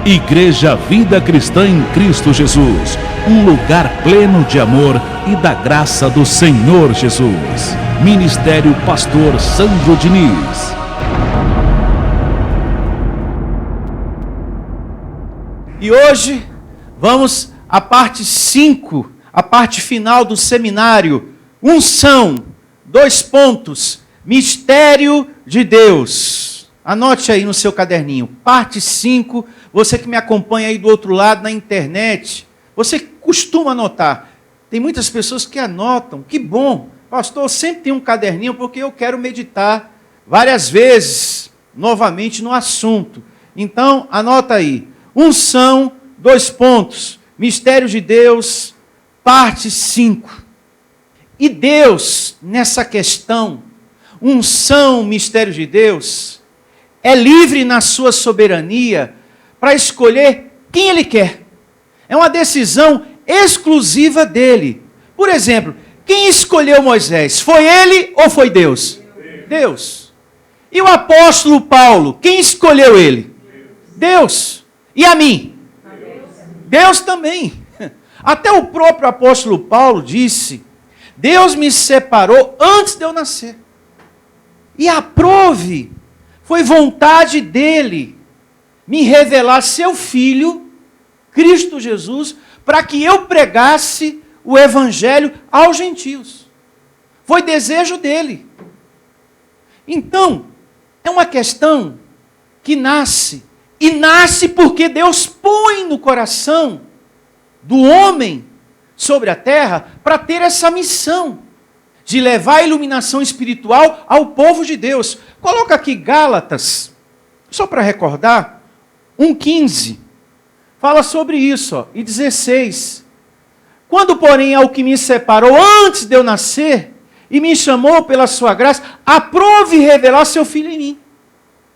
Igreja Vida Cristã em Cristo Jesus, um lugar pleno de amor e da graça do Senhor Jesus. Ministério Pastor Sandro Diniz. E hoje vamos à parte 5, a parte final do seminário. Unção, 2 pontos, mistério de Deus. Anote aí no seu caderninho, parte 5, você que me acompanha aí do outro lado na internet, você costuma anotar. Tem muitas pessoas que anotam, que bom, pastor, eu sempre tenho um caderninho porque eu quero meditar várias vezes, novamente no assunto. Então, anota aí, unção, 2 pontos, mistério de Deus, parte 5. E Deus, nessa questão, unção, mistério de Deus, é livre na sua soberania para escolher quem Ele quer. É uma decisão exclusiva dele. Por exemplo, quem escolheu Moisés? Foi ele ou foi Deus? Deus. E o apóstolo Paulo, quem escolheu ele? Deus. E a mim? Deus também. Até o próprio apóstolo Paulo disse: Deus me separou antes de eu nascer. E aprove, foi vontade dele me revelar seu Filho, Cristo Jesus, para que eu pregasse o Evangelho aos gentios. Foi desejo dele. Então, é uma questão que nasce, e nasce porque Deus põe no coração do homem sobre a terra para ter essa missão de levar a iluminação espiritual ao povo de Deus. Coloca aqui Gálatas, só para recordar, 1,15. Fala sobre isso, ó, e 16. Quando, porém, ao que me separou antes de eu nascer e me chamou pela sua graça, aprove revelar seu Filho em mim.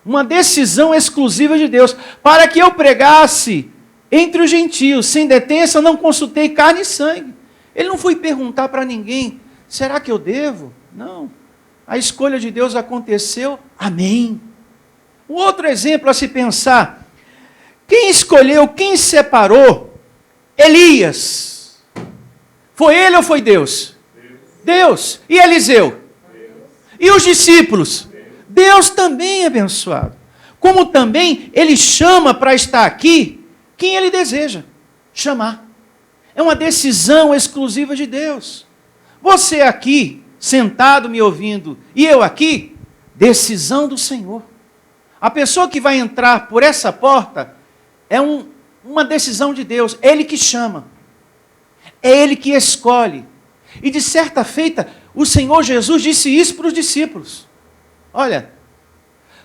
Uma decisão exclusiva de Deus, para que eu pregasse entre os gentios, sem detença, não consultei carne e sangue. Ele não foi perguntar para ninguém: será que eu devo? Não. A escolha de Deus aconteceu. Amém. Um outro exemplo a se pensar. Quem escolheu, quem separou Elias? Foi ele ou foi Deus? Deus. E Eliseu? Deus. E os discípulos? Deus também é abençoado. Como também ele chama para estar aqui quem ele deseja chamar. É uma decisão exclusiva de Deus. Você aqui, sentado me ouvindo, e eu aqui, decisão do Senhor. A pessoa que vai entrar por essa porta é uma decisão de Deus. É Ele que chama. É Ele que escolhe. E de certa feita, o Senhor Jesus disse isso para os discípulos. Olha,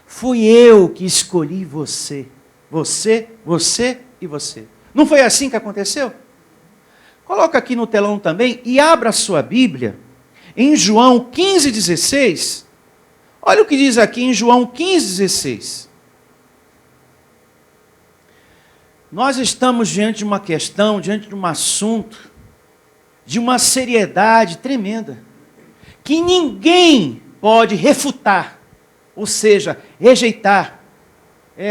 fui eu que escolhi você. Você, você e você. Não foi assim que aconteceu? Coloca aqui no telão também e abra a sua Bíblia em João 15,16. Olha o que diz aqui em João 15,16. Nós estamos diante de uma questão, diante de um assunto, de uma seriedade tremenda, que ninguém pode refutar, ou seja, rejeitar,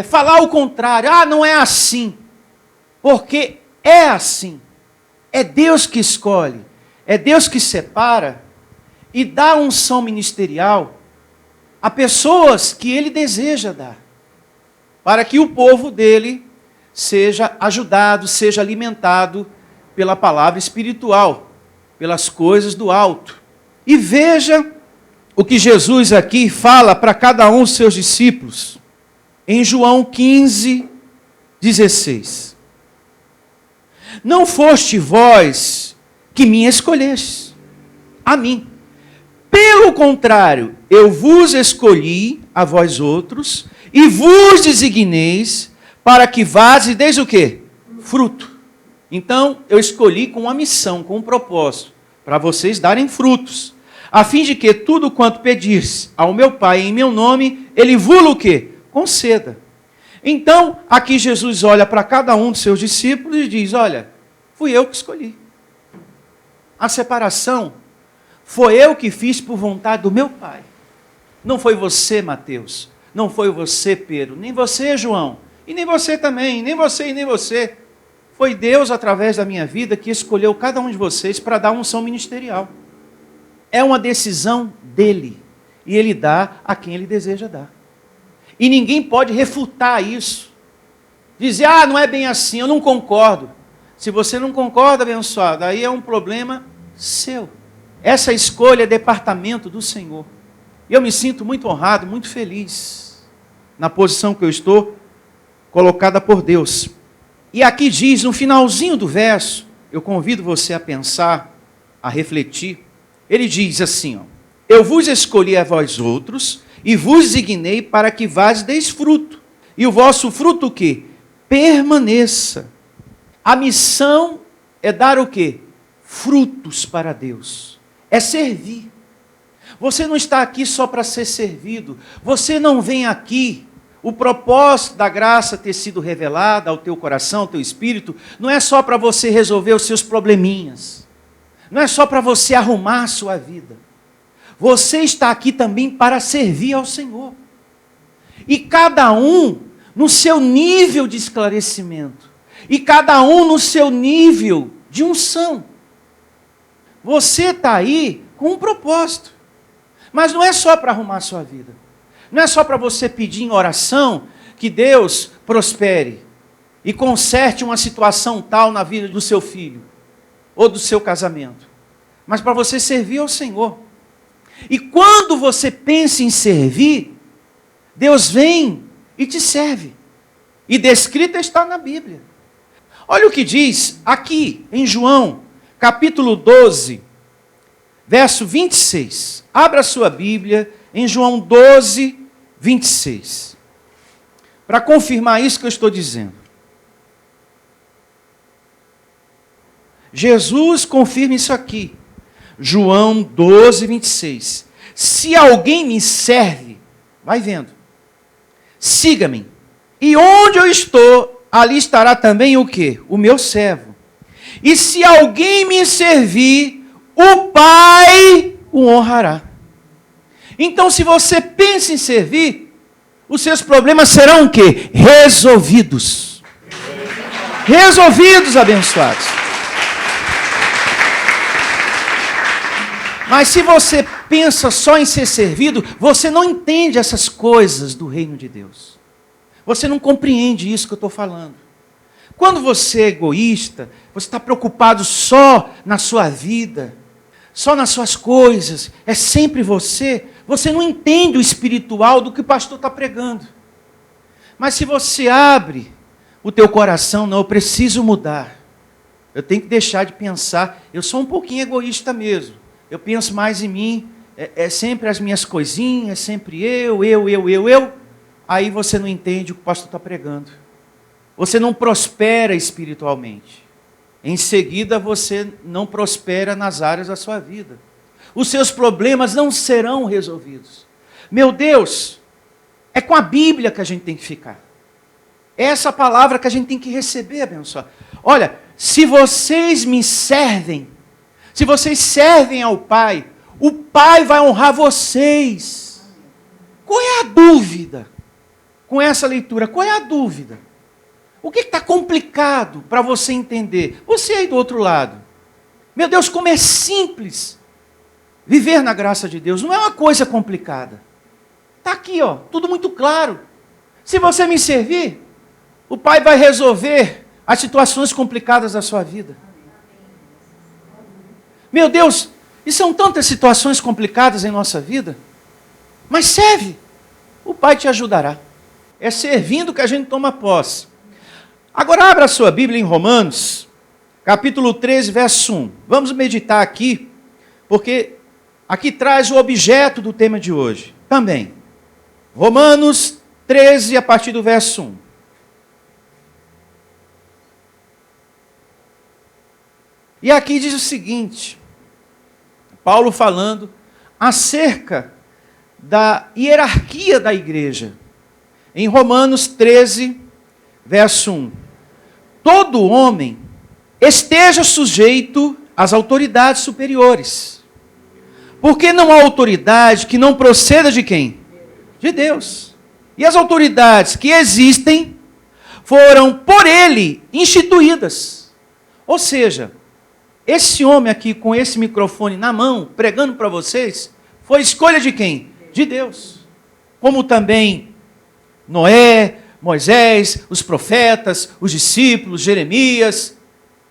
falar o contrário. Ah, não é assim, porque é assim. É Deus que escolhe, é Deus que separa e dá unção ministerial a pessoas que Ele deseja dar, para que o povo dele seja ajudado, seja alimentado pela palavra espiritual, pelas coisas do alto. E veja o que Jesus aqui fala para cada um dos seus discípulos, em João 15,16. Não foste vós que me escolhestes, a mim. Pelo contrário, eu vos escolhi, a vós outros, e vos designeis para que vás e deis o quê? Fruto. Então, eu escolhi com uma missão, com um propósito, para vocês darem frutos, a fim de que tudo quanto pedis ao meu Pai em meu nome, Ele vos o quê? Conceda. Então, aqui Jesus olha para cada um dos seus discípulos e diz: olha, fui eu que escolhi. A separação foi eu que fiz por vontade do meu Pai. Não foi você, Mateus. Não foi você, Pedro. Nem você, João. E nem você também, nem você e nem você. Foi Deus, através da minha vida, que escolheu cada um de vocês para dar unção ministerial. É uma decisão dele. E ele dá a quem ele deseja dar. E ninguém pode refutar isso. Dizer, não é bem assim, eu não concordo. Se você não concorda, abençoado, aí é um problema seu. Essa escolha é departamento do Senhor. E eu me sinto muito honrado, muito feliz na posição que eu estou, colocada por Deus. E aqui diz, no finalzinho do verso, eu convido você a pensar, a refletir. Ele diz assim, eu vos escolhi a vós outros, e vos designei para que vades deis fruto. E o vosso fruto o quê? Permaneça. A missão é dar o quê? Frutos para Deus. É servir. Você não está aqui só para ser servido. Você não vem aqui. O propósito da graça ter sido revelada ao teu coração, ao teu espírito, não é só para você resolver os seus probleminhas. Não é só para você arrumar a sua vida. Você está aqui também para servir ao Senhor. E cada um no seu nível de esclarecimento. E cada um no seu nível de unção. Você está aí com um propósito. Mas não é só para arrumar a sua vida. Não é só para você pedir em oração que Deus prospere e conserte uma situação tal na vida do seu filho ou do seu casamento. Mas para você servir ao Senhor. E quando você pensa em servir, Deus vem e te serve. E descrita está na Bíblia. Olha o que diz aqui em João, capítulo 12, verso 26. Abra a sua Bíblia em João 12, 26. Para confirmar isso que eu estou dizendo. Jesus confirma isso aqui. João 12, 26. Se alguém me serve, vai vendo, siga-me. E onde eu estou, ali estará também o quê? O meu servo. E se alguém me servir, o Pai o honrará. Então, se você pensa em servir, os seus problemas serão o quê? Resolvidos. Resolvidos, abençoados. Mas se você pensa só em ser servido, você não entende essas coisas do reino de Deus. Você não compreende isso que eu estou falando. Quando você é egoísta, você está preocupado só na sua vida, só nas suas coisas, é sempre você não entende o espiritual do que o pastor está pregando. Mas se você abre o teu coração, não, eu preciso mudar. Eu tenho que deixar de pensar, eu sou um pouquinho egoísta mesmo. Eu penso mais em mim, é sempre as minhas coisinhas, é sempre eu. Aí você não entende o que o pastor está pregando. Você não prospera espiritualmente. Em seguida, você não prospera nas áreas da sua vida. Os seus problemas não serão resolvidos. Meu Deus, é com a Bíblia que a gente tem que ficar. É essa palavra que a gente tem que receber, abençoado. Olha, se vocês me servem, se vocês servem ao Pai, o Pai vai honrar vocês. Qual é a dúvida com essa leitura? Qual é a dúvida? O que está complicado para você entender? Você aí do outro lado. Meu Deus, como é simples viver na graça de Deus. Não é uma coisa complicada. Está aqui, tudo muito claro. Se você me servir, o Pai vai resolver as situações complicadas da sua vida. Meu Deus, e são tantas situações complicadas em nossa vida, mas serve, o Pai te ajudará. É servindo que a gente toma posse. Agora abra a sua Bíblia em Romanos, capítulo 13, verso 1. Vamos meditar aqui, porque aqui traz o objeto do tema de hoje também. Romanos 13, a partir do verso 1. E aqui diz o seguinte, Paulo falando acerca da hierarquia da igreja. Em Romanos 13, verso 1. Todo homem esteja sujeito às autoridades superiores. Porque não há autoridade que não proceda de quem? De Deus. E as autoridades que existem foram por ele instituídas. Ou seja, esse homem aqui com esse microfone na mão, pregando para vocês, foi escolha de quem? De Deus. Como também Noé, Moisés, os profetas, os discípulos, Jeremias,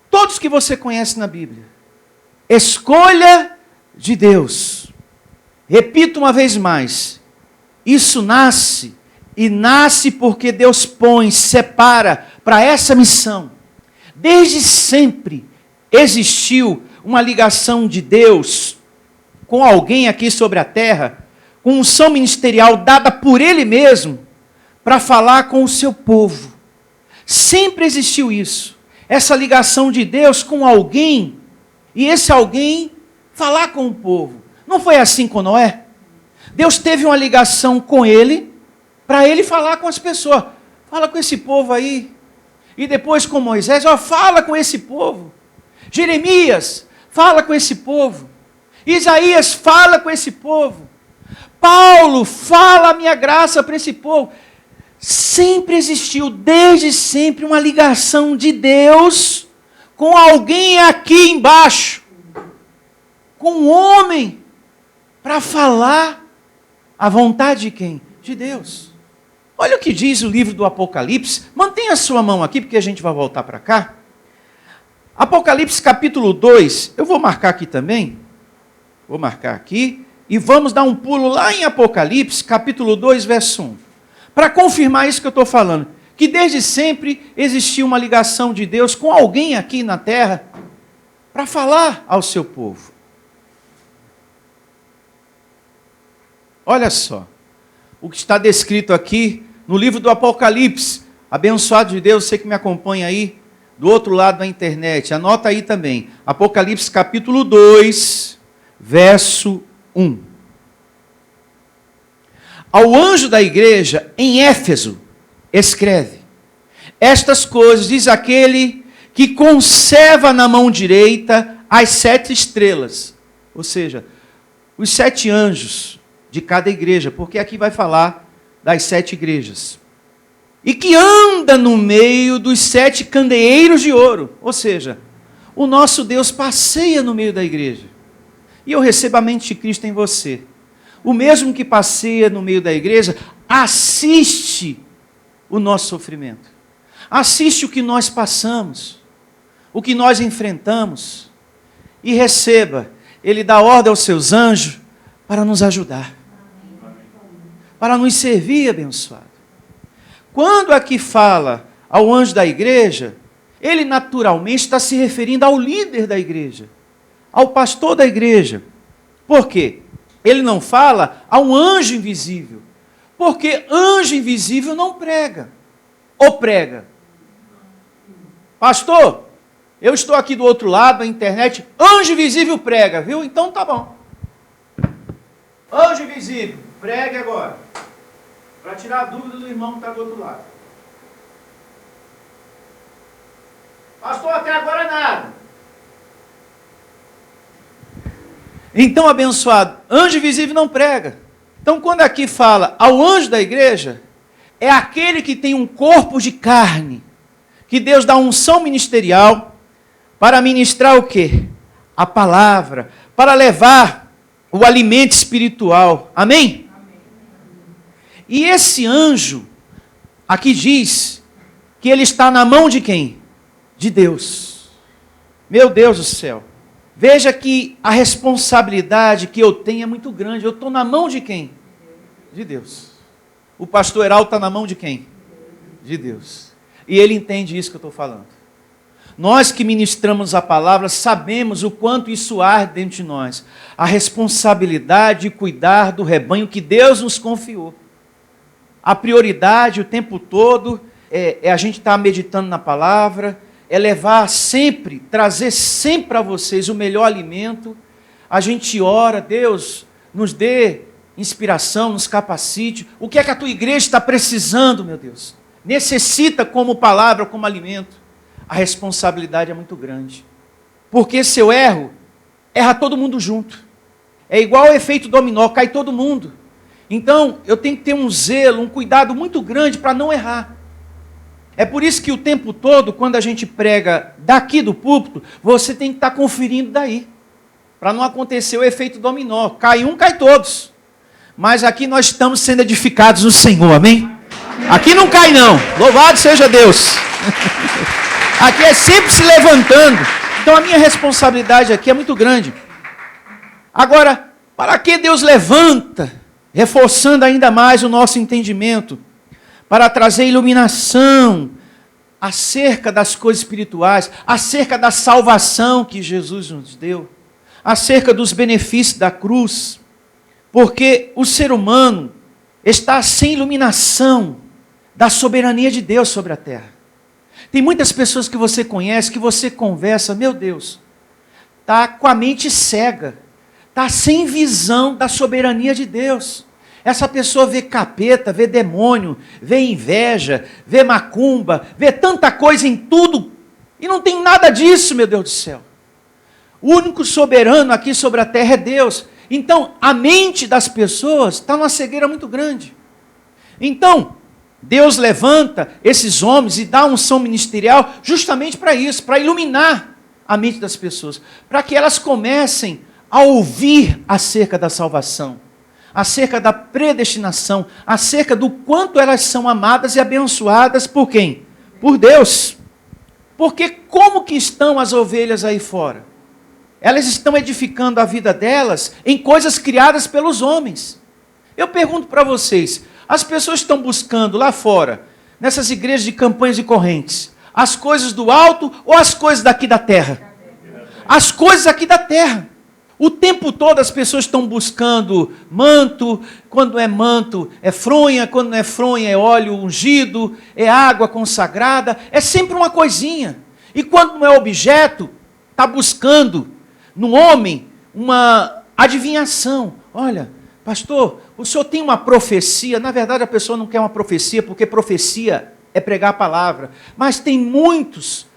todos que você conhece na Bíblia. Escolha de Deus. Repito uma vez mais, isso nasce porque Deus põe, separa para essa missão. Desde sempre existiu uma ligação de Deus com alguém aqui sobre a terra, com unção ministerial dada por Ele mesmo, para falar com o seu povo. Sempre existiu isso. Essa ligação de Deus com alguém, e esse alguém falar com o povo. Não foi assim com Noé? Deus teve uma ligação com ele, para ele falar com as pessoas. Fala com esse povo aí. E depois com Moisés, fala com esse povo. Jeremias, fala com esse povo. Isaías, fala com esse povo. Paulo, fala a minha graça para esse povo. Sempre existiu, desde sempre, uma ligação de Deus com alguém aqui embaixo. Com um homem, para falar a vontade de quem? De Deus. Olha o que diz o livro do Apocalipse. Mantenha a sua mão aqui, porque a gente vai voltar para cá. Apocalipse capítulo 2, eu vou marcar aqui também. Vou marcar aqui. E vamos dar um pulo lá em Apocalipse, capítulo 2, verso 1. Para confirmar isso que eu estou falando. Que desde sempre existiu uma ligação de Deus com alguém aqui na terra, para falar ao seu povo. Olha só, o que está descrito aqui no livro do Apocalipse. Abençoado de Deus, você que me acompanha aí do outro lado da internet, anota aí também. Apocalipse capítulo 2, verso 1. Ao anjo da igreja em Éfeso, escreve: estas coisas diz aquele que conserva na mão direita as 7 estrelas. Ou seja, os 7 anjos de cada igreja, porque aqui vai falar das 7 igrejas. E que anda no meio dos 7 candeeiros de ouro. Ou seja, o nosso Deus passeia no meio da igreja. E eu recebo a mente de Cristo em você. O mesmo que passeia no meio da igreja, assiste o nosso sofrimento. Assiste o que nós passamos, o que nós enfrentamos. E receba, Ele dá ordem aos seus anjos para nos ajudar. Para nos servir, abençoado. Quando aqui fala ao anjo da igreja, ele naturalmente está se referindo ao líder da igreja, ao pastor da igreja. Por quê? Ele não fala a um anjo invisível, porque anjo invisível não prega. Ou prega? Pastor, eu estou aqui do outro lado da internet, anjo invisível prega, viu? Então tá bom. Anjo invisível, pregue agora. Para tirar a dúvida do irmão que está do outro lado. Pastor, até agora nada. Então, abençoado, anjo invisível não prega. Então, quando aqui fala ao anjo da igreja, é aquele que tem um corpo de carne, que Deus dá unção ministerial para ministrar o quê? A palavra, para levar o alimento espiritual. Amém? E esse anjo, aqui diz, que ele está na mão de quem? De Deus. Meu Deus do céu. Veja que a responsabilidade que eu tenho é muito grande. Eu estou na mão de quem? De Deus. O pastor Heraldo está na mão de quem? De Deus. E ele entende isso que eu estou falando. Nós que ministramos a palavra sabemos o quanto isso arde dentro de nós. A responsabilidade de cuidar do rebanho que Deus nos confiou. A prioridade o tempo todo é a gente estar meditando na palavra, é levar sempre, trazer sempre para vocês o melhor alimento. A gente ora, Deus nos dê inspiração, nos capacite. O que é que a tua igreja está precisando, meu Deus? Necessita como palavra, como alimento. A responsabilidade é muito grande. Porque se eu erro, erra todo mundo junto. É igual o efeito dominó, cai todo mundo. Então, eu tenho que ter um zelo, um cuidado muito grande para não errar. É por isso que o tempo todo, quando a gente prega daqui do púlpito, você tem que estar conferindo daí. Para não acontecer o efeito dominó. Cai um, cai todos. Mas aqui nós estamos sendo edificados no Senhor, amém? Aqui não cai não. Louvado seja Deus. Aqui é sempre se levantando. Então a minha responsabilidade aqui é muito grande. Agora, para que Deus levanta, reforçando ainda mais o nosso entendimento, para trazer iluminação acerca das coisas espirituais, acerca da salvação que Jesus nos deu, acerca dos benefícios da cruz, porque o ser humano está sem iluminação da soberania de Deus sobre a terra. Tem muitas pessoas que você conhece, que você conversa, meu Deus, está com a mente cega, está sem visão da soberania de Deus. Essa pessoa vê capeta, vê demônio, vê inveja, vê macumba, vê tanta coisa em tudo, e não tem nada disso, meu Deus do céu. O único soberano aqui sobre a terra é Deus. Então, a mente das pessoas está numa cegueira muito grande. Então, Deus levanta esses homens e dá a unção ministerial justamente para isso, para iluminar a mente das pessoas, para que elas comecem a ouvir acerca da salvação, acerca da predestinação, acerca do quanto elas são amadas e abençoadas por quem? Por Deus. Porque como que estão as ovelhas aí fora? Elas estão edificando a vida delas em coisas criadas pelos homens. Eu pergunto para vocês, as pessoas estão buscando lá fora, nessas igrejas de campanhas e correntes, as coisas do alto ou as coisas daqui da terra? As coisas aqui da terra. O tempo todo as pessoas estão buscando manto, quando é manto é fronha, quando não é fronha é óleo ungido, é água consagrada, é sempre uma coisinha. E quando não é objeto, está buscando no homem uma adivinhação. Olha, pastor, o senhor tem uma profecia. Na verdade a pessoa não quer uma profecia, porque profecia é pregar a palavra. Mas tem muitos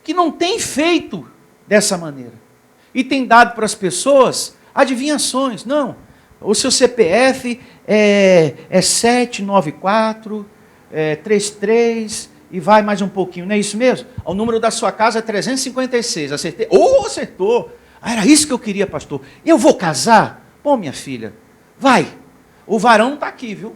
que não têm feito dessa maneira. E tem dado para as pessoas adivinhações. Não, o seu CPF é 794, 33, e vai mais um pouquinho, não é isso mesmo? O número da sua casa é 356, acertei? Acertou! Ah, era isso que eu queria, pastor. Eu vou casar? Bom, minha filha, vai. O varão está aqui, viu?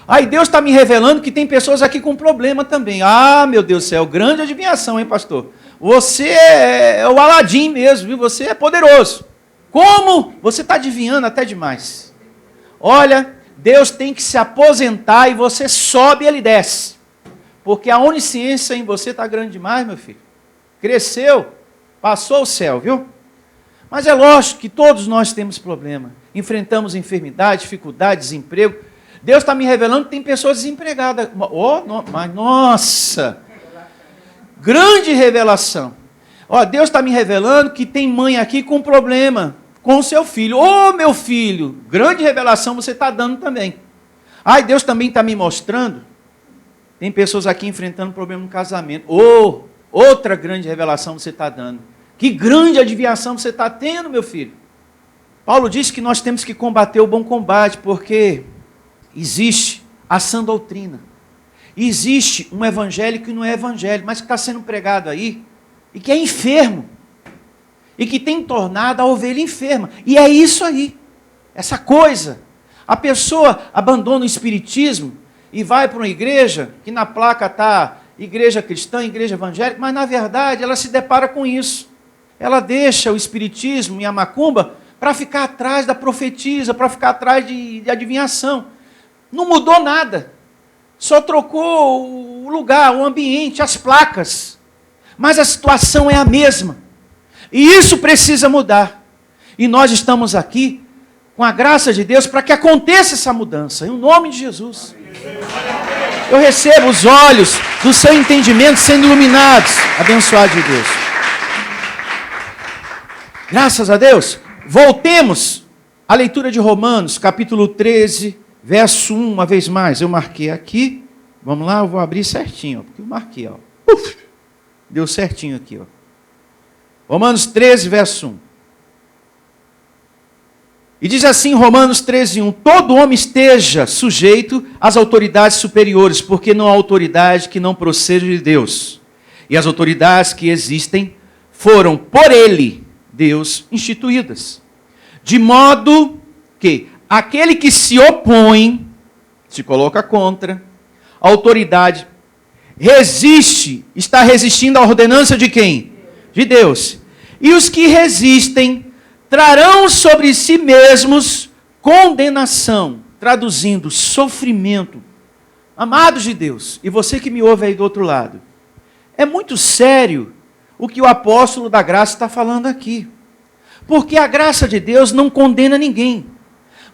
Aí Deus está me revelando que tem pessoas aqui com problema também. Ah, meu Deus do céu, grande adivinhação, hein, pastor? Você é o Aladim mesmo, viu? Você é poderoso. Como? Você está adivinhando até demais. Olha, Deus tem que se aposentar e você sobe e ele desce. Porque a onisciência em você está grande demais, meu filho. Cresceu, passou o céu, viu? Mas é lógico que todos nós temos problema. Enfrentamos enfermidade, dificuldade, desemprego. Deus está me revelando que tem pessoas desempregadas. Mas nossa! Grande revelação. Deus está me revelando que tem mãe aqui com problema com o seu filho. Meu filho, grande revelação você está dando também. Deus também está me mostrando. Tem pessoas aqui enfrentando problema no casamento. Outra grande revelação você está dando. Que grande adivinhação você está tendo, meu filho. Paulo disse que nós temos que combater o bom combate, porque existe a sã doutrina. Existe um evangelho que não é evangelho, mas que está sendo pregado aí, e que é enfermo, e que tem tornado a ovelha enferma. E é isso aí, essa coisa. A pessoa abandona o espiritismo e vai para uma igreja, que na placa está igreja cristã, igreja evangélica, mas na verdade ela se depara com isso. Ela deixa o espiritismo e a macumba para ficar atrás da profetisa, para ficar atrás de adivinhação. Não mudou nada. Só trocou o lugar, o ambiente, as placas. Mas a situação é a mesma. E isso precisa mudar. E nós estamos aqui, com a graça de Deus, para que aconteça essa mudança. Em nome de Jesus. Eu recebo os olhos do seu entendimento sendo iluminados. Abençoado de Deus. Graças a Deus. Voltemos à leitura de Romanos, capítulo 13, verso 1, uma vez mais. Eu marquei aqui. Vamos lá, eu vou abrir certinho, porque eu marquei, ó. Deu certinho aqui, ó. Romanos 13, verso 1. E diz assim em Romanos 13:1: todo homem esteja sujeito às autoridades superiores, porque não há autoridade que não proceda de Deus. E as autoridades que existem foram por ele, Deus, instituídas. De modo que aquele que se opõe, se coloca contra, a autoridade está resistindo à ordenança de quem? De Deus. E os que resistem trarão sobre si mesmos condenação, traduzindo, sofrimento. Amados de Deus, e você que me ouve aí do outro lado, é muito sério o que o apóstolo da graça está falando aqui. Porque a graça de Deus não condena ninguém.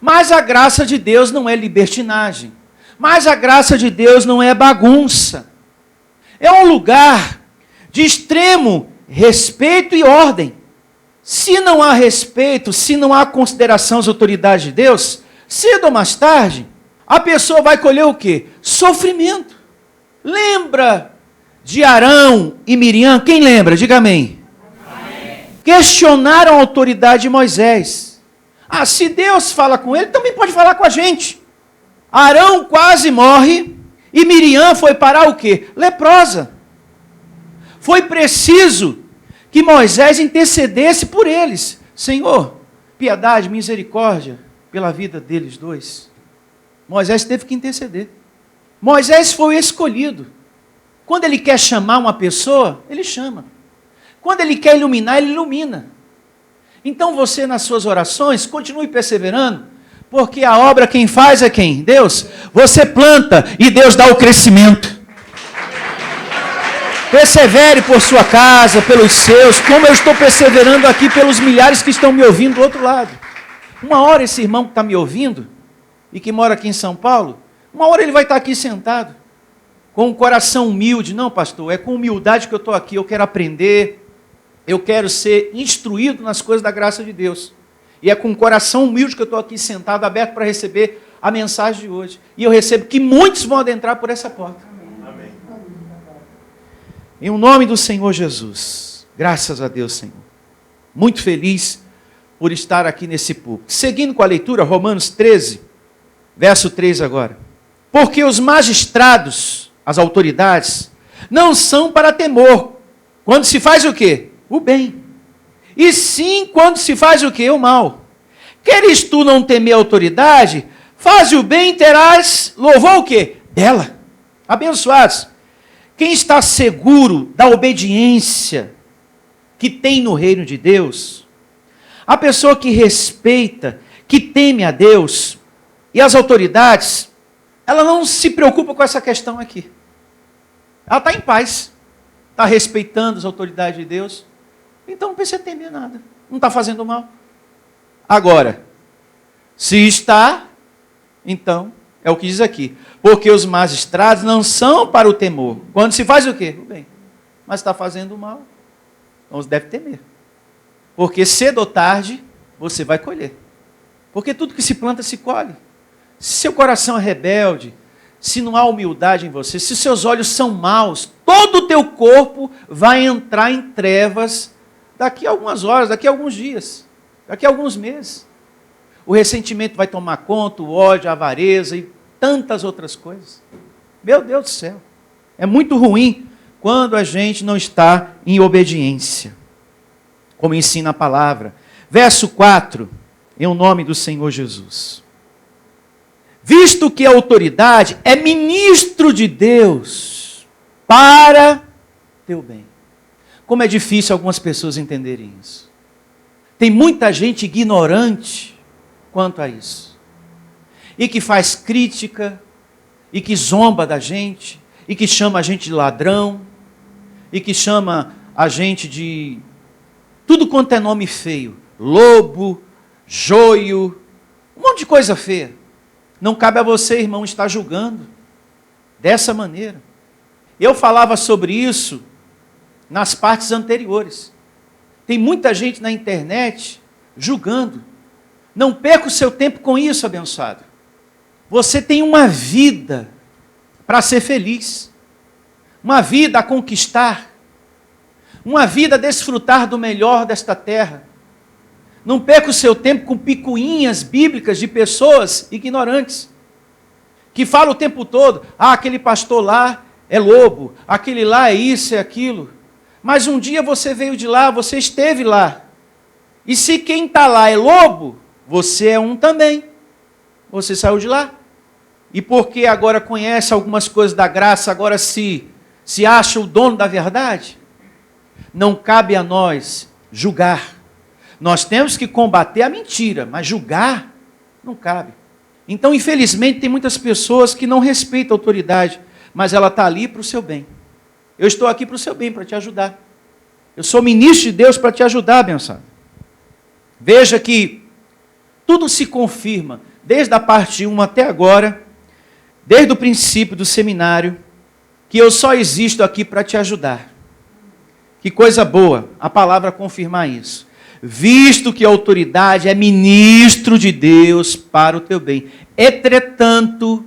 Mas a graça de Deus não é libertinagem. Mas a graça de Deus não é bagunça. É um lugar de extremo respeito e ordem. Se não há respeito, se não há consideração às autoridades de Deus, cedo ou mais tarde, a pessoa vai colher o quê? Sofrimento. Lembra de Arão e Miriam? Quem lembra? Diga amém. Amém. Questionaram a autoridade de Moisés. Se Deus fala com ele, também pode falar com a gente. Arão quase morre e Miriam foi parar o quê? Leprosa. Foi preciso que Moisés intercedesse por eles. Senhor, piedade, misericórdia pela vida deles dois. Moisés teve que interceder. Moisés foi escolhido. Quando ele quer chamar uma pessoa, ele chama. Quando ele quer iluminar, ele ilumina. Então você, nas suas orações, continue perseverando, porque a obra quem faz é quem? Deus. Você planta e Deus dá o crescimento. Persevere por sua casa, pelos seus, como eu estou perseverando aqui pelos milhares que estão me ouvindo do outro lado. Uma hora esse irmão que está me ouvindo, e que mora aqui em São Paulo, uma hora ele vai estar aqui sentado, com um coração humilde. Não, pastor, é com humildade que eu estou aqui, eu quero aprender, eu quero ser instruído nas coisas da graça de Deus. E é com um coração humilde que eu estou aqui sentado, aberto para receber a mensagem de hoje. E eu recebo que muitos vão adentrar por essa porta. Amém. Em o nome do Senhor Jesus. Graças a Deus, Senhor. Muito feliz por estar aqui nesse púlpito. Seguindo com a leitura, Romanos 13, verso 3 agora. Porque os magistrados, as autoridades, não são para temor. Quando se faz o quê? O bem. E sim quando se faz o quê? O mal. Queres tu não temer a autoridade? Faz o bem e terás louvor o quê? Dela. Abençoados. Quem está seguro da obediência que tem no reino de Deus, a pessoa que respeita, que teme a Deus e as autoridades, ela não se preocupa com essa questão aqui. Ela está em paz, está respeitando as autoridades de Deus, então não precisa temer nada, não está fazendo mal. Agora, se está, então, é o que diz aqui, porque os magistrados não são para o temor. Quando se faz o quê? O bem. Mas está fazendo o mal, então você deve temer. Porque cedo ou tarde, você vai colher. Porque tudo que se planta, se colhe. Se seu coração é rebelde, se não há humildade em você, se seus olhos são maus, todo o teu corpo vai entrar em trevas daqui a algumas horas, daqui a alguns dias, daqui a alguns meses. O ressentimento vai tomar conta, o ódio, a avareza e tantas outras coisas. Meu Deus do céu. É muito ruim quando a gente não está em obediência, como ensina a palavra. Verso 4, em nome do Senhor Jesus. Visto que a autoridade é ministro de Deus para teu bem. Como é difícil algumas pessoas entenderem isso. Tem muita gente ignorante quanto a isso. E que faz crítica, e que zomba da gente, e que chama a gente de ladrão, e que chama a gente de tudo quanto é nome feio. Lobo, joio, um monte de coisa feia. Não cabe a você, irmão, estar julgando dessa maneira. Eu falava sobre isso nas partes anteriores. Tem muita gente na internet julgando. Não perca o seu tempo com isso, abençoado. Você tem uma vida para ser feliz. Uma vida a conquistar. Uma vida a desfrutar do melhor desta terra. Não perca o seu tempo com picuinhas bíblicas de pessoas ignorantes, que falam o tempo todo, aquele pastor lá é lobo, aquele lá é isso, é aquilo. Mas um dia você veio de lá, você esteve lá. E se quem está lá é lobo, você é um também. Você saiu de lá. E porque agora conhece algumas coisas da graça, agora se acha o dono da verdade? Não cabe a nós julgar. Nós temos que combater a mentira, mas julgar não cabe. Então, infelizmente, tem muitas pessoas que não respeitam a autoridade, mas ela está ali para o seu bem. Eu estou aqui para o seu bem, para te ajudar. Eu sou ministro de Deus para te ajudar, abençoado. Veja que tudo se confirma, desde a parte 1 até agora, desde o princípio do seminário, que eu só existo aqui para te ajudar. Que coisa boa a palavra confirmar isso. Visto que a autoridade é ministro de Deus para o teu bem. Entretanto,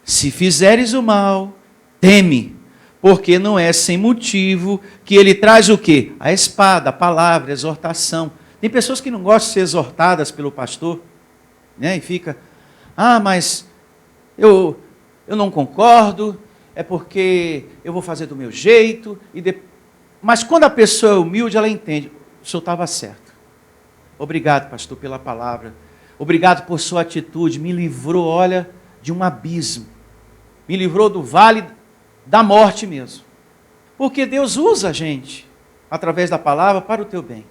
se fizeres o mal, teme, porque não é sem motivo que ele traz o quê? A espada, a palavra, a exortação. Tem pessoas que não gostam de ser exortadas pelo pastor, né? E fica, mas eu não concordo, é porque eu vou fazer do meu jeito. Mas quando a pessoa é humilde, ela entende, o senhor estava certo. Obrigado, pastor, pela palavra. Obrigado por sua atitude. Me livrou, olha, de um abismo. Me livrou do vale da morte mesmo. Porque Deus usa a gente, através da palavra, para o teu bem.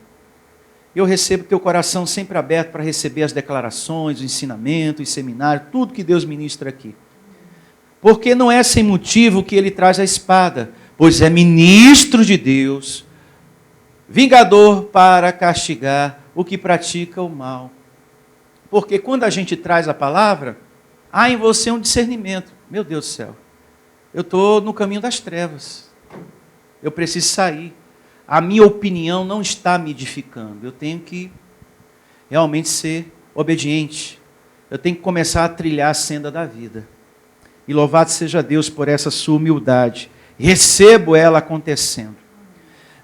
Eu recebo teu coração sempre aberto para receber as declarações, o ensinamento, o seminário, tudo que Deus ministra aqui. Porque não é sem motivo que ele traz a espada, pois é ministro de Deus, vingador para castigar o que pratica o mal. Porque quando a gente traz a palavra, há em você um discernimento. Meu Deus do céu, eu estou no caminho das trevas. Eu preciso sair. A minha opinião não está me edificando. Eu tenho que realmente ser obediente. Eu tenho que começar a trilhar a senda da vida. E louvado seja Deus por essa sua humildade. Recebo ela acontecendo.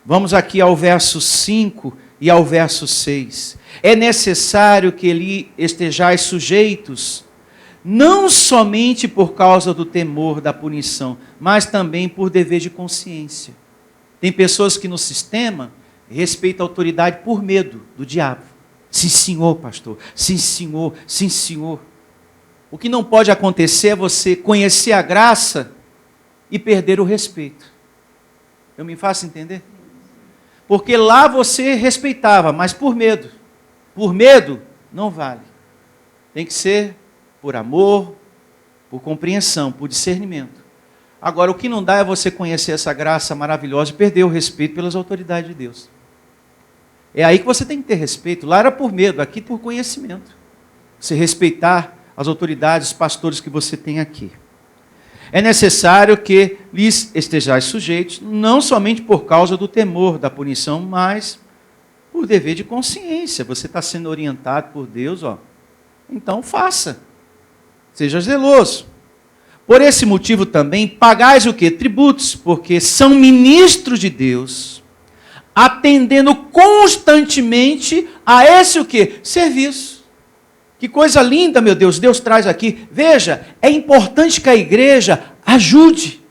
Vamos aqui ao verso 5 e ao verso 6. É necessário que lhe estejais sujeitos, não somente por causa do temor da punição, mas também por dever de consciência. Tem pessoas que no sistema respeitam a autoridade por medo do diabo. Sim, senhor, pastor. Sim, senhor. Sim, senhor. O que não pode acontecer é você conhecer a graça e perder o respeito. Eu me faço entender? Porque lá você respeitava, mas por medo. Por medo, não vale. Tem que ser por amor, por compreensão, por discernimento. Agora, o que não dá é você conhecer essa graça maravilhosa e perder o respeito pelas autoridades de Deus. É aí que você tem que ter respeito. Lá era por medo, aqui por conhecimento. Você respeitar as autoridades, os pastores que você tem aqui. É necessário que lhes estejais sujeitos, não somente por causa do temor da punição, mas por dever de consciência. Você está sendo orientado por Deus, então faça. Seja zeloso. Por esse motivo também, pagais o quê? Tributos, porque são ministros de Deus, atendendo constantemente a esse o quê? Serviço. Que coisa linda, meu Deus, Deus traz aqui. Veja, é importante que a igreja ajude,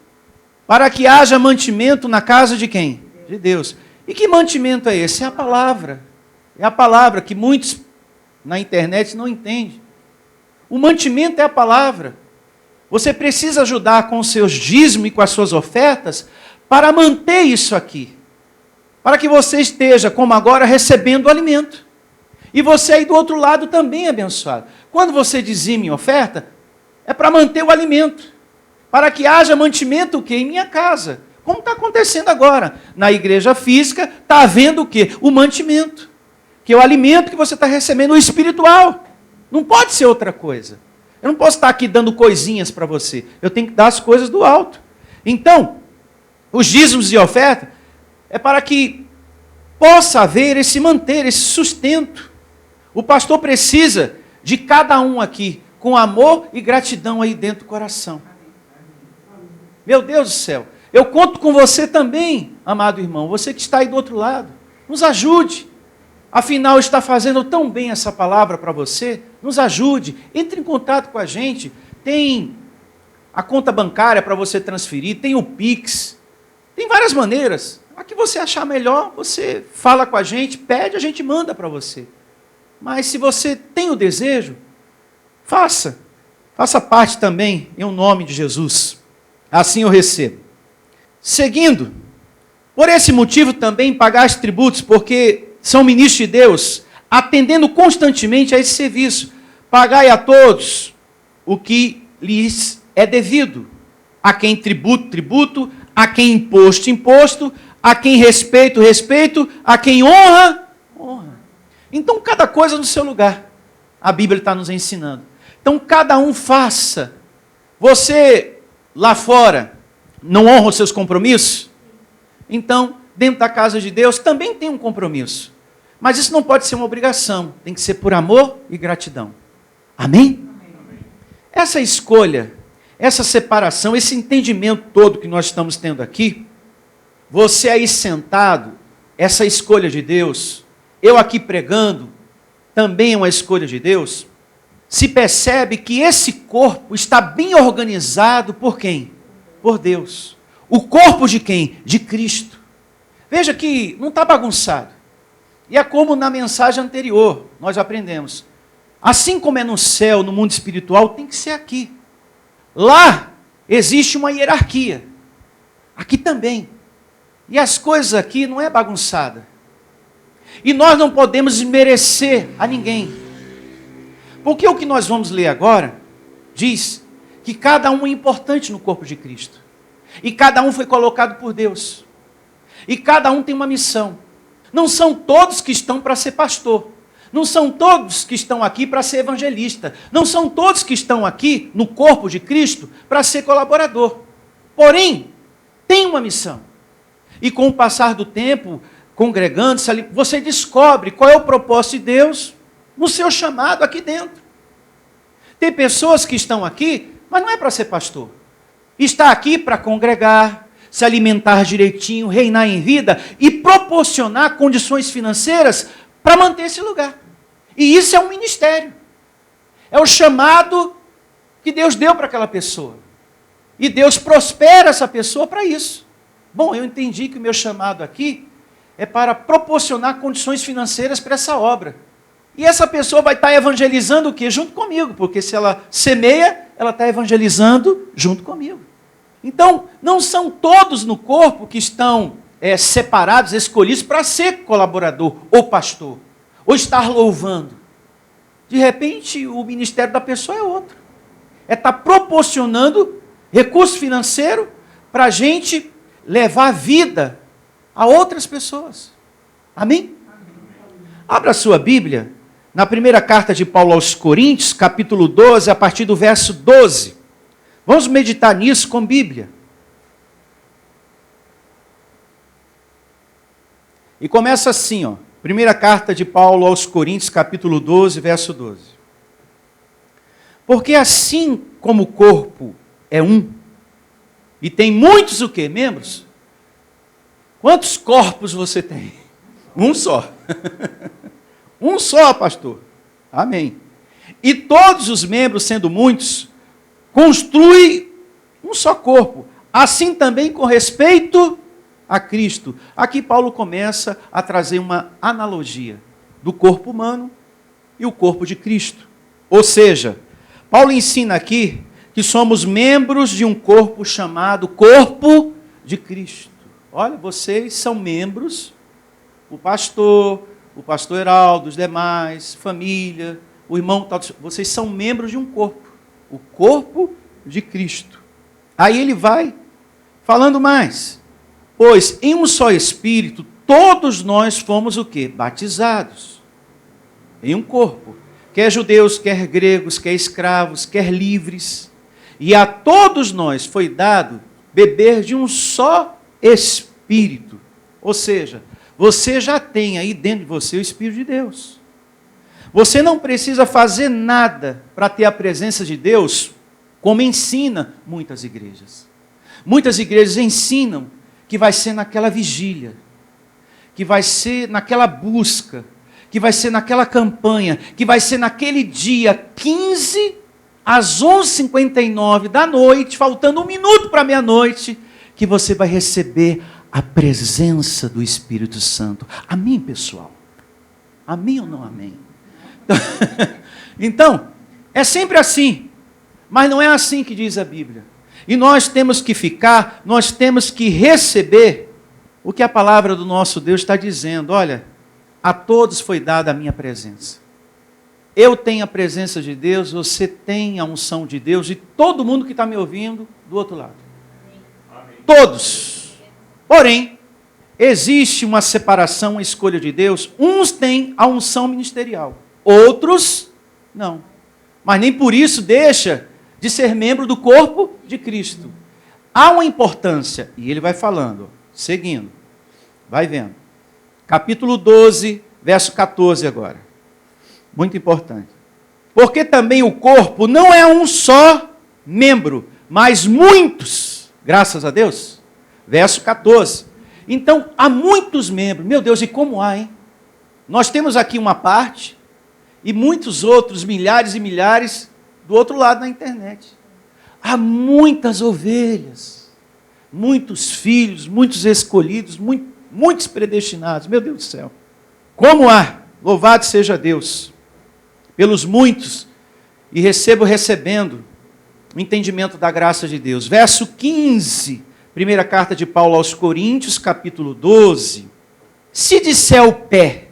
para que haja mantimento na casa de quem? De Deus. E que mantimento é esse? É a palavra. É a palavra que muitos na internet não entendem. O mantimento é a palavra. Você precisa ajudar com os seus dízimos e com as suas ofertas para manter isso aqui. Para que você esteja, como agora, recebendo o alimento. E você aí do outro lado também é abençoado. Quando você dizima em oferta, é para manter o alimento. Para que haja mantimento o quê? Em minha casa. Como está acontecendo agora. Na igreja física, está havendo o quê? O mantimento. Que é o alimento que você está recebendo, o espiritual. Não pode ser outra coisa. Eu não posso estar aqui dando coisinhas para você. Eu tenho que dar as coisas do alto. Então, os dízimos e oferta é para que possa haver esse manter, esse sustento. O pastor precisa de cada um aqui, com amor e gratidão aí dentro do coração. Meu Deus do céu, eu conto com você também, amado irmão, você que está aí do outro lado. Nos ajude Afinal, está fazendo tão bem essa palavra para você? Nos ajude, entre em contato com a gente. Tem a conta bancária para você transferir, tem o Pix, tem várias maneiras. A que você achar melhor, você fala com a gente, pede, a gente manda para você. Mas se você tem o desejo, faça parte também em nome de Jesus. Assim eu recebo. Seguindo, por esse motivo também pagaste tributos, porque são ministros de Deus, atendendo constantemente a esse serviço. Pagai a todos o que lhes é devido. A quem tributo, tributo, a quem imposto, imposto, a quem respeito, respeito, a quem honra, honra. Então, cada coisa no seu lugar. A Bíblia está nos ensinando. Então, cada um faça. Você, lá fora, não honra os seus compromissos? Então, dentro da casa de Deus, também tem um compromisso. Mas isso não pode ser uma obrigação. Tem que ser por amor e gratidão. Amém? Amém. Essa escolha, essa separação, esse entendimento todo que nós estamos tendo aqui, você aí sentado, essa escolha de Deus, eu aqui pregando, também é uma escolha de Deus, se percebe que esse corpo está bem organizado por quem? Por Deus. O corpo de quem? De Cristo. Veja que não está bagunçado. E é como na mensagem anterior, nós aprendemos. Assim como é no céu, no mundo espiritual, tem que ser aqui. Lá existe uma hierarquia. Aqui também. E as coisas aqui não é bagunçada. E nós não podemos desmerecer a ninguém. Porque o que nós vamos ler agora diz que cada um é importante no corpo de Cristo. E cada um foi colocado por Deus. E cada um tem uma missão. Não são todos que estão para ser pastor. Não são todos que estão aqui para ser evangelista. Não são todos que estão aqui no corpo de Cristo para ser colaborador. Porém, tem uma missão. E com o passar do tempo, congregando-se ali, você descobre qual é o propósito de Deus no seu chamado aqui dentro. Tem pessoas que estão aqui, mas não é para ser pastor. Está aqui para congregar, se alimentar direitinho, reinar em vida e proporcionar condições financeiras para manter esse lugar. E isso é um ministério. É o chamado que Deus deu para aquela pessoa. E Deus prospera essa pessoa para isso. Bom, eu entendi que o meu chamado aqui é para proporcionar condições financeiras para essa obra. E essa pessoa vai estar evangelizando o quê? Junto comigo, porque se ela semeia, ela está evangelizando junto comigo. Então, não são todos no corpo que estão separados, escolhidos para ser colaborador ou pastor, ou estar louvando. De repente, o ministério da pessoa é outro. É estar proporcionando recurso financeiro para a gente levar vida a outras pessoas. Amém? Abra a sua Bíblia na primeira carta de Paulo aos Coríntios, capítulo 12, a partir do verso 12. Vamos meditar nisso com Bíblia. E começa assim, ó. Primeira carta de Paulo aos Coríntios, capítulo 12, verso 12. Porque assim como o corpo é um, e tem muitos o quê? Membros? Quantos corpos você tem? Um só. Um só, pastor. Amém. E todos os membros, sendo muitos, constituem um só corpo. Assim também com respeito a Cristo. Aqui Paulo começa a trazer uma analogia do corpo humano e o corpo de Cristo. Ou seja, Paulo ensina aqui que somos membros de um corpo chamado corpo de Cristo. Olha, vocês são membros, o pastor Heraldo, os demais, família, o irmão, vocês são membros de um corpo, o corpo de Cristo. Aí ele vai falando mais. Pois em um só Espírito, todos nós fomos o quê? Batizados. Em um corpo. Quer judeus, quer gregos, quer escravos, quer livres. E a todos nós foi dado beber de um só Espírito. Ou seja, você já tem aí dentro de você o Espírito de Deus. Você não precisa fazer nada para ter a presença de Deus, como ensina muitas igrejas. Muitas igrejas ensinam que vai ser naquela vigília, que vai ser naquela busca, que vai ser naquela campanha, que vai ser naquele dia 15 às 11h59 da noite, faltando 1 minuto para meia-noite, que você vai receber a presença do Espírito Santo. Amém, pessoal? Amém ou não amém? Então, é sempre assim, mas não é assim que diz a Bíblia. E nós temos que ficar, nós temos que receber o que a palavra do nosso Deus está dizendo. Olha, a todos foi dada a minha presença. Eu tenho a presença de Deus, você tem a unção de Deus, e todo mundo que está me ouvindo do outro lado. Amém. Todos. Porém, existe uma separação, uma escolha de Deus. Uns têm a unção ministerial, outros não. Mas nem por isso deixa de ser membro do corpo de Cristo. Há uma importância, e ele vai falando, seguindo, vai vendo. Capítulo 12, verso 14 agora. Muito importante. Porque também o corpo não é um só membro, mas muitos, graças a Deus. Verso 14. Então, há muitos membros. Meu Deus, e como há, hein? Nós temos aqui uma parte, e muitos outros, milhares e milhares, do outro lado na internet. Há muitas ovelhas, muitos filhos, muitos escolhidos, muitos predestinados. Meu Deus do céu. Como há, louvado seja Deus, pelos muitos, e recebendo o entendimento da graça de Deus. Verso 15, primeira carta de Paulo aos Coríntios, capítulo 12. Se disser o pé,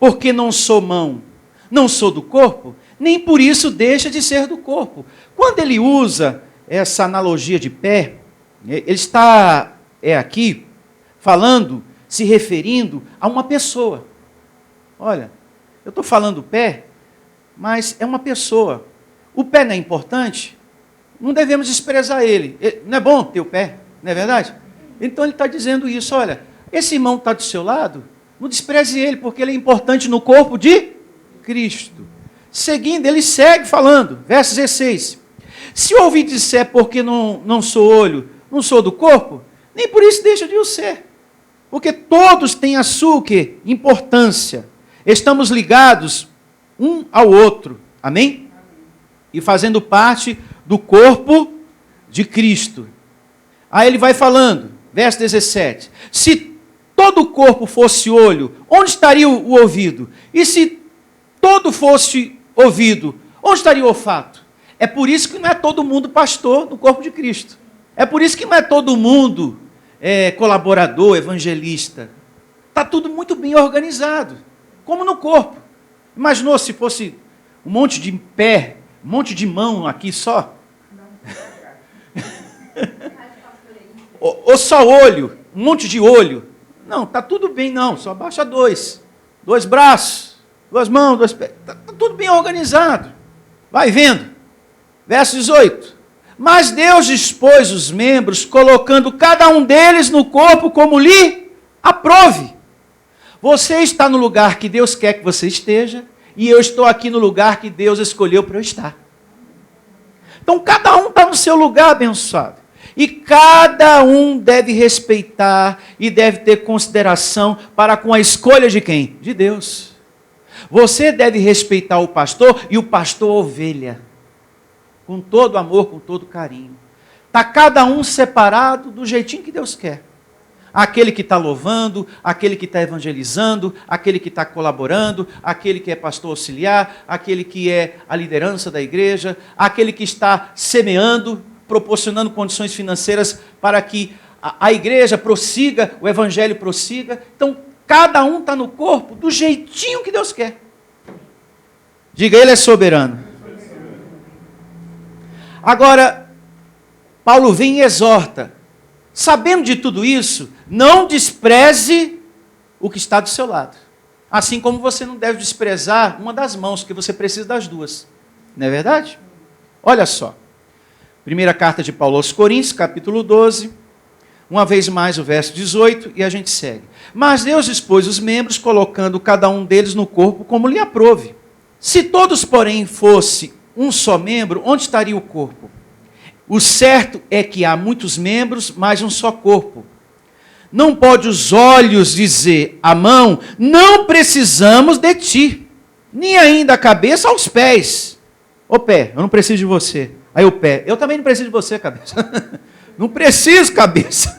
porque não sou mão, não sou do corpo, nem por isso deixa de ser do corpo. Quando ele usa essa analogia de pé, ele está aqui falando, se referindo a uma pessoa. Olha, eu estou falando pé, mas é uma pessoa. O pé não é importante? Não devemos desprezar ele. Não é bom ter o pé, não é verdade? Então ele está dizendo isso, olha, esse irmão que está do seu lado, não despreze ele, porque ele é importante no corpo de Cristo. Seguindo, ele segue falando, verso 16. Se o ouvido disser porque não sou olho, não sou do corpo, nem por isso deixa de o ser. Porque todos têm a sua importância. Estamos ligados um ao outro. Amém? E fazendo parte do corpo de Cristo. Aí ele vai falando, verso 17. Se todo o corpo fosse olho, onde estaria o ouvido? E se todo fosse ouvido, onde estaria o olfato? É por isso que não é todo mundo pastor no corpo de Cristo. É por isso que não é todo mundo colaborador, evangelista. Está tudo muito bem organizado, como no corpo. Imaginou se fosse um monte de pé, um monte de mão aqui só? Ou só olho, um monte de olho? Não, está tudo bem não, só baixa dois braços, 2 mãos, 2 pés, está tudo bem organizado. Vai vendo. Verso 18. Mas Deus dispôs os membros, colocando cada um deles no corpo como lhe aprouve. Você está no lugar que Deus quer que você esteja, e eu estou aqui no lugar que Deus escolheu para eu estar. Então cada um está no seu lugar, abençoado. E cada um deve respeitar e deve ter consideração para com a escolha de quem? De Deus. Você deve respeitar o pastor e o pastor ovelha. Com todo amor, com todo carinho. Está cada um separado do jeitinho que Deus quer. Aquele que está louvando, aquele que está evangelizando, aquele que está colaborando, aquele que é pastor auxiliar, aquele que é a liderança da igreja, aquele que está semeando, proporcionando condições financeiras para que a igreja prossiga, o evangelho prossiga. Então, cada um está no corpo do jeitinho que Deus quer. Diga, Ele é soberano. Agora, Paulo vem e exorta. Sabendo de tudo isso, não despreze o que está do seu lado. Assim como você não deve desprezar uma das mãos, porque você precisa das duas. Não é verdade? Olha só. Primeira carta de Paulo aos Coríntios, capítulo 12. Uma vez mais o verso 18 e a gente segue. Mas Deus dispôs os membros, colocando cada um deles no corpo como lhe aprouve. Se todos, porém, fosse um só membro, onde estaria o corpo? O certo é que há muitos membros, mas um só corpo. Não pode os olhos dizer à mão, não precisamos de ti, nem ainda a cabeça aos pés. Ô pé, eu não preciso de você. Aí o pé, eu também não preciso de você, cabeça. Não preciso, cabeça.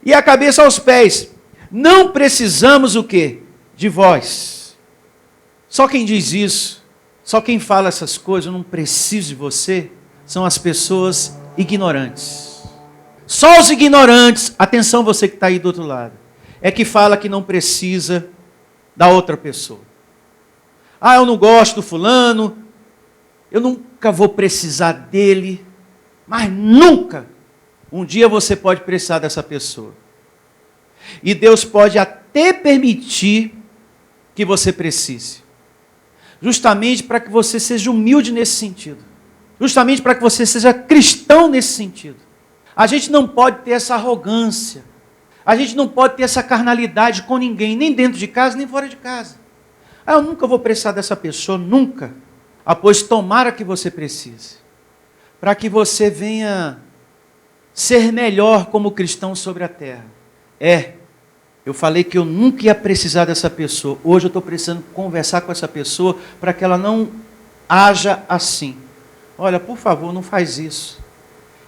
E a cabeça aos pés. Não precisamos o quê? De vós. Só quem diz isso, só quem fala essas coisas, eu não preciso de você, são as pessoas ignorantes. Só os ignorantes, atenção você que está aí do outro lado, é que fala que não precisa da outra pessoa. Ah, eu não gosto do fulano, eu nunca vou precisar dele, mas nunca, um dia você pode precisar dessa pessoa. E Deus pode até permitir que você precise. Justamente para que você seja humilde nesse sentido. Justamente para que você seja cristão nesse sentido. A gente não pode ter essa arrogância. A gente não pode ter essa carnalidade com ninguém, nem dentro de casa, nem fora de casa. Ah, eu nunca vou precisar dessa pessoa, nunca. Ah, pois tomara que você precise. Para que você venha ser melhor como cristão sobre a terra. Eu falei que eu nunca ia precisar dessa pessoa. Hoje eu estou precisando conversar com essa pessoa para que ela não haja assim. Olha, por favor, não faz isso.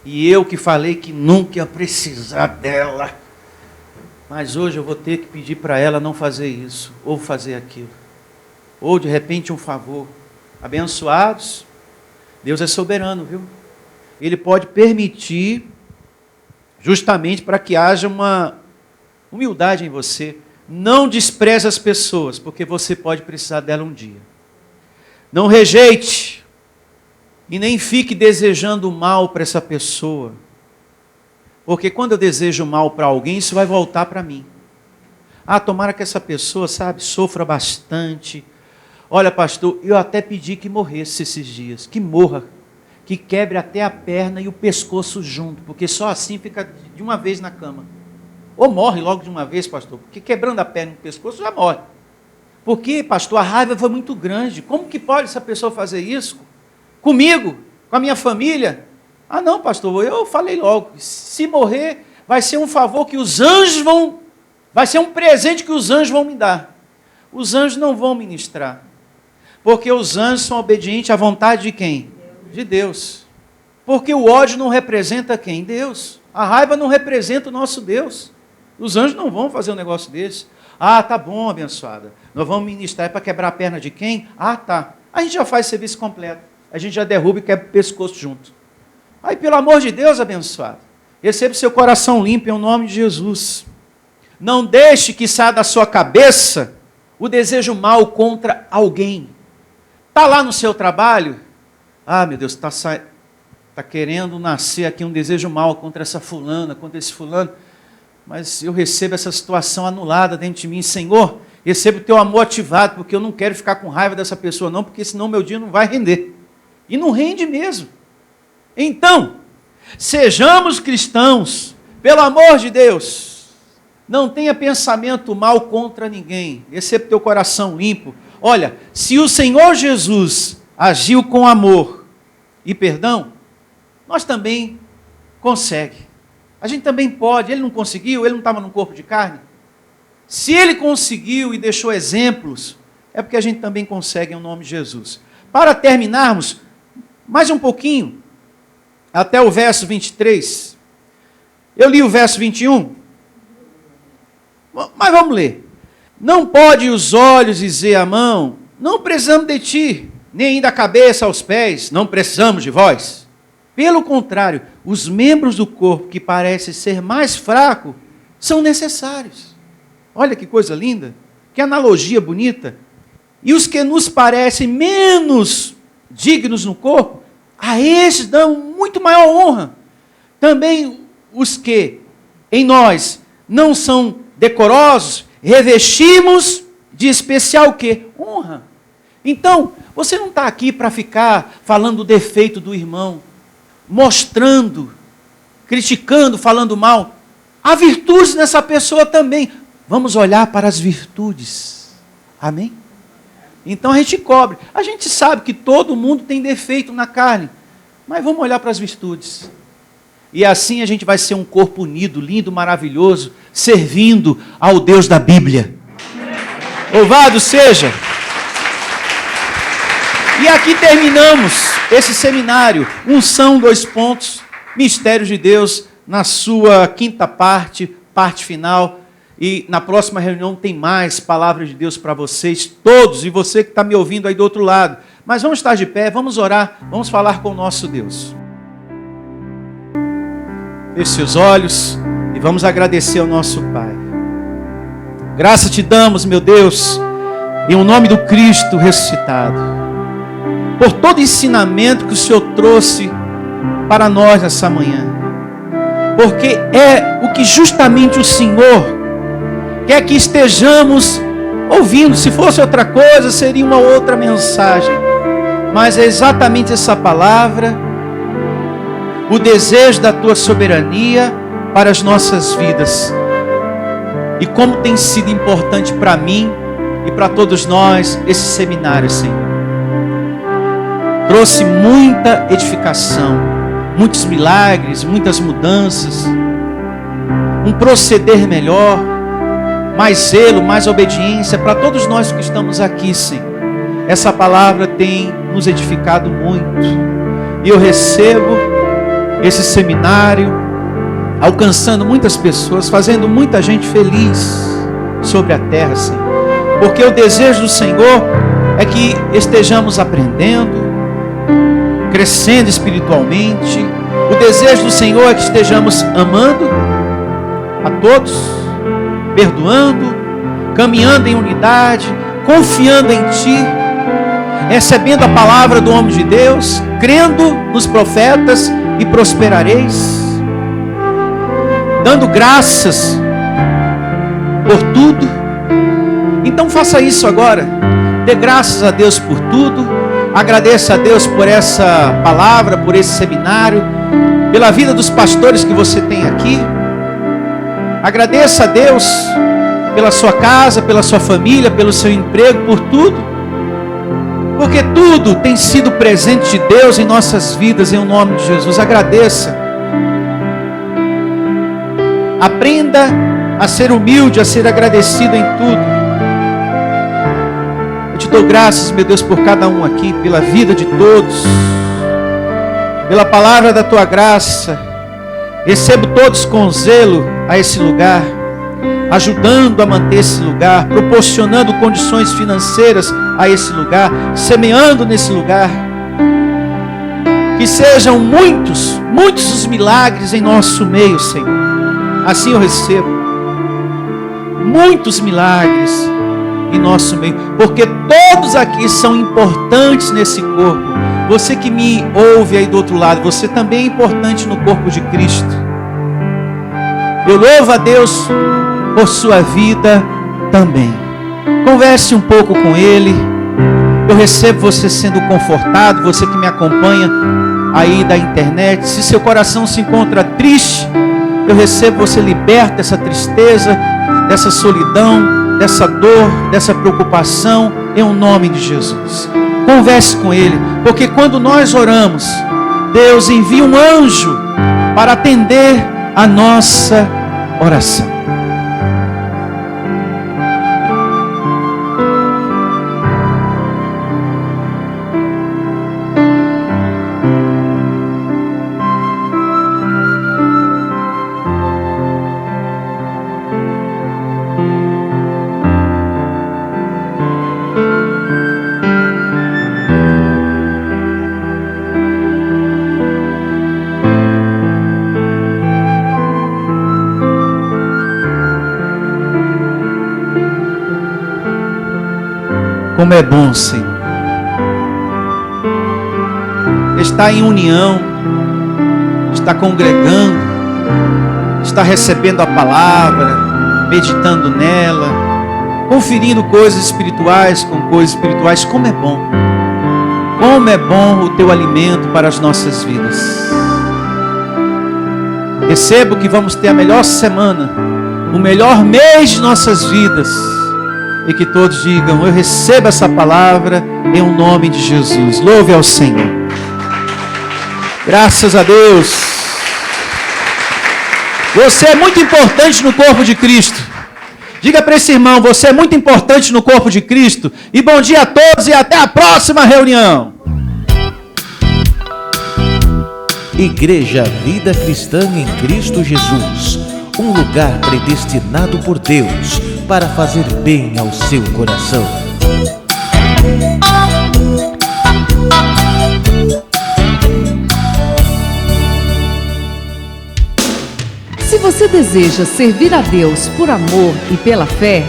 E eu que falei que nunca ia precisar dela. Mas hoje eu vou ter que pedir para ela não fazer isso, ou fazer aquilo. Ou de repente um favor. Abençoados, Deus é soberano, viu? Ele pode permitir, justamente para que haja uma humildade em você. Não despreze as pessoas, porque você pode precisar dela um dia. Não rejeite. E nem fique desejando mal para essa pessoa. Porque quando eu desejo mal para alguém, isso vai voltar para mim. Ah, tomara que essa pessoa, sabe, sofra bastante. Olha, pastor, eu até pedi que morresse esses dias. Que morra. Que quebre até a perna e o pescoço junto. Porque só assim fica de uma vez na cama. Ou morre logo de uma vez, pastor. Porque quebrando a perna e o pescoço já morre. Porque, pastor, a raiva foi muito grande. Como que pode essa pessoa fazer isso? Comigo, com a minha família? Ah, não, pastor, eu falei logo, se morrer, vai ser um favor que os anjos vão, vai ser um presente que os anjos vão me dar. Os anjos não vão ministrar, porque os anjos são obedientes à vontade de quem? De Deus. Porque o ódio não representa quem? Deus. A raiva não representa o nosso Deus. Os anjos não vão fazer um negócio desse. Ah, tá bom, abençoada, nós vamos ministrar para quebrar a perna de quem? Ah, tá. A gente já faz serviço completo. A gente já derruba e quebra o pescoço junto. Aí, pelo amor de Deus, abençoado, receba o seu coração limpo em nome de Jesus. Não deixe que saia da sua cabeça o desejo mal contra alguém. Está lá no seu trabalho? Ah, meu Deus, está querendo nascer aqui um desejo mal contra essa fulana, contra esse fulano. Mas eu recebo essa situação anulada dentro de mim. Senhor, recebo o teu amor ativado, porque eu não quero ficar com raiva dessa pessoa não, porque senão meu dia não vai render. E não rende mesmo. Então, sejamos cristãos, pelo amor de Deus. Não tenha pensamento mal contra ninguém. Receba teu coração limpo. Olha, se o Senhor Jesus agiu com amor e perdão, nós também conseguimos. A gente também pode. Ele não conseguiu, ele não estava no corpo de carne. Se ele conseguiu e deixou exemplos, é porque a gente também consegue em nome de Jesus. Para terminarmos, mais um pouquinho, até o verso 23. Eu li o verso 21. Mas vamos ler. Não pode os olhos dizer à mão, não precisamos de ti, nem da cabeça aos pés, não precisamos de vós. Pelo contrário, os membros do corpo que parecem ser mais fracos, são necessários. Olha que coisa linda, que analogia bonita. E os que nos parecem menos dignos no corpo, a esses dão muito maior honra. Também os que em nós não são decorosos, revestimos de especial o quê? Honra. Então, você não está aqui para ficar falando do defeito do irmão, mostrando, criticando, falando mal. Há virtudes nessa pessoa também. Vamos olhar para as virtudes. Amém? Então a gente cobre. A gente sabe que todo mundo tem defeito na carne. Mas vamos olhar para as virtudes. E assim a gente vai ser um corpo unido, lindo, maravilhoso, servindo ao Deus da Bíblia. Louvado seja! E aqui terminamos esse seminário, Unção, 2 pontos, Mistérios de Deus, na sua quinta parte, parte final. E na próxima reunião tem mais palavras de Deus para vocês todos, e você que está me ouvindo aí do outro lado. Mas vamos estar de pé, vamos orar, vamos falar com o nosso Deus. Feche seus olhos e vamos agradecer ao nosso Pai. Graça te damos, meu Deus, em o nome do Cristo ressuscitado, por todo ensinamento que o Senhor trouxe para nós nessa manhã, porque é o que justamente o Senhor quer que estejamos ouvindo. Se fosse outra coisa, seria uma outra mensagem, mas é exatamente essa palavra, o desejo da tua soberania para as nossas vidas. E como tem sido importante para mim e para todos nós esse seminário, Senhor. Trouxe muita edificação, muitos milagres, muitas mudanças, um proceder melhor, mais zelo, mais obediência para todos nós que estamos aqui, Senhor. Essa palavra tem nos edificado muito. E eu recebo esse seminário, alcançando muitas pessoas, fazendo muita gente feliz sobre a terra, Senhor. Porque o desejo do Senhor é que estejamos aprendendo, crescendo espiritualmente. O desejo do Senhor é que estejamos amando a todos, perdoando, caminhando em unidade, confiando em Ti, recebendo a palavra do homem de Deus, crendo nos profetas e prosperareis, dando graças por tudo. Então faça isso agora, dê graças a Deus por tudo, agradeça a Deus por essa palavra, por esse seminário, pela vida dos pastores que você tem aqui. Agradeça a Deus pela sua casa, pela sua família, pelo seu emprego, por tudo, porque tudo tem sido presente de Deus em nossas vidas, em o nome de Jesus. Agradeça. Aprenda a ser humilde, a ser agradecido em tudo. Eu te dou graças, meu Deus, por cada um aqui, pela vida de todos, pela palavra da tua graça. Recebo todos com zelo a esse lugar, ajudando a manter esse lugar, proporcionando condições financeiras a esse lugar, semeando nesse lugar. Que sejam muitos os milagres em nosso meio, Senhor. Assim eu recebo muitos milagres em nosso meio, porque todos aqui são importantes nesse corpo. Você que me ouve aí do outro lado, você também é importante no corpo de Cristo. Eu louvo a Deus por sua vida também. Converse um pouco com Ele. Eu recebo você sendo confortado, você que me acompanha aí da internet. Se seu coração se encontra triste, eu recebo você liberto dessa tristeza, dessa solidão, dessa dor, dessa preocupação, em o nome de Jesus. Converse com Ele, porque quando nós oramos, Deus envia um anjo para atender a nossa oração. Como é bom, Senhor, estar em união, estar congregando, estar recebendo a palavra, meditando nela, conferindo coisas espirituais com coisas espirituais. Como é bom o teu alimento para as nossas vidas. Recebo que vamos ter a melhor semana, o melhor mês de nossas vidas. E que todos digam: eu recebo essa palavra em o nome de Jesus. Louve ao Senhor. Graças a Deus. Você é muito importante no corpo de Cristo. Diga para esse irmão, você é muito importante no corpo de Cristo. E bom dia a todos e até a próxima reunião. Igreja Vida Cristã em Cristo Jesus, um lugar predestinado por Deus para fazer bem ao seu coração. Se você deseja servir a Deus por amor e pela fé,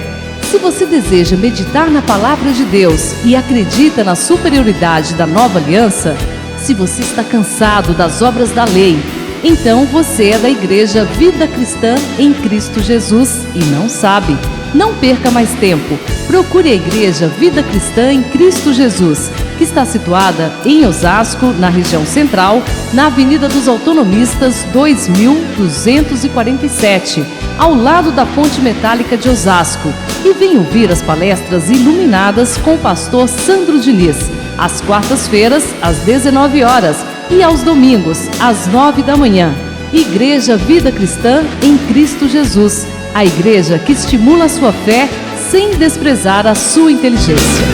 se você deseja meditar na palavra de Deus e acredita na superioridade da nova aliança, se você está cansado das obras da lei, então você é da Igreja Vida Cristã em Cristo Jesus e não sabe. Não perca mais tempo. Procure a Igreja Vida Cristã em Cristo Jesus, que está situada em Osasco, na região central, na Avenida dos Autonomistas 2247, ao lado da Ponte Metálica de Osasco. E venha ouvir as palestras iluminadas com o pastor Sandro Diniz, às quartas-feiras, às 19 horas e aos domingos, às 9 da manhã. Igreja Vida Cristã em Cristo Jesus, a igreja que estimula a sua fé sem desprezar a sua inteligência.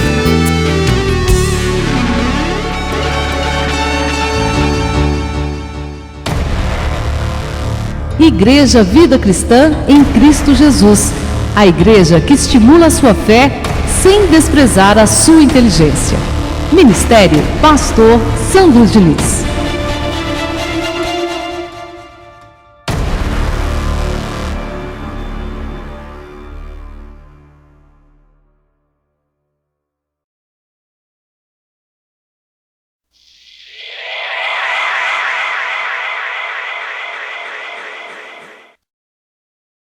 Igreja Vida Cristã em Cristo Jesus, a igreja que estimula a sua fé sem desprezar a sua inteligência. Ministério Pastor Sandro Diniz.